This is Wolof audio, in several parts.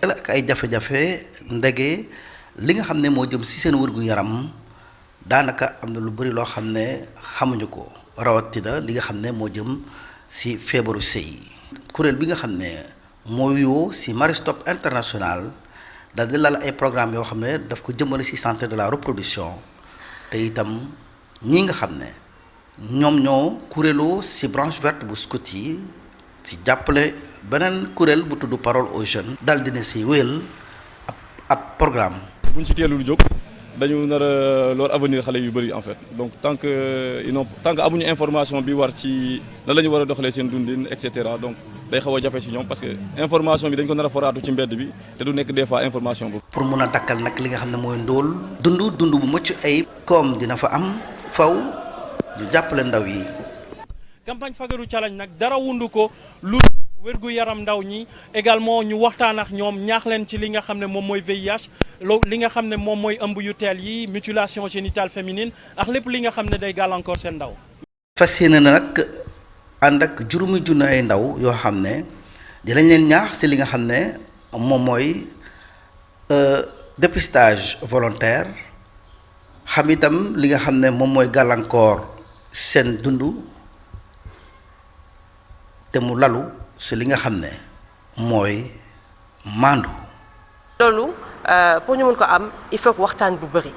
ak ay jafe-jafe ndege li nga xam ne moo jëm ci seen wërgu yaram daanaka am na lu bari loo xam ne xamuñu ko rawatina li nga xam ne moo jëm ci feebaru sëy kuréel bi nga xam ne moo wuyoo ci Maristop International daal di lal ay programme yoo xam ne daf ko jëmale ci santé de la reproduction te itam ñi nga xam ne ñoom ñoo kuréeloo ci branche verte bu scout yi ci jàppale beneen kuréel bu tudd parole aux jeunes dal dina ci wéyal ab programme. buñ ci teelul jóg dañu nar a loolu avenir xale yu bëri en fait donc tant que amuñu information bi war ci lan la ñu war a doxalee seen dundin et cetera donc day xaw a jafe ci ñoom parce que information bi dañ ko nar a foraatu ci mbedd bi te du nekk des fois information boobu. pour mun a dakkal nag li nga xam ne mooy ndóol. dund bu mucc ay koom dina fa am faw ñu jàppale ndaw yi. campagne fagaru challenge nag dara wundu ko lu wérgu yaram ndaw ñi également ñu waxtaan ak ñoom ñaax leen ci li nga xam ne moom mooy VIH li nga xam ne moom mooy ëmb yu teel yi mutilation génitale féminine ak lépp li nga xam ne day gàllankoor seen ndaw. fas yéene na nag ànd ak juróomi junni ay ndaw yoo xam ne dinañ leen ñaax ci li nga xam ne moom mooy dépistage volontaire xam itam li nga xam ne moom mooy gàllankoor seen dund te mu lalu ci li nga xam ne mooy maandu. loolu pour ñu mun ko am il faut que waxtaan bu bëri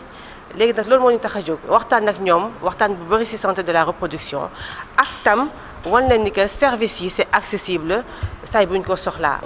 léegi nag loolu moo ñu tax a jóg waxtaan ak ñoom waxtaan bu bëri ci santé de la reproduction ak tam wan leen ni que service yi c'est accessible say bu ñu ko soxlaa.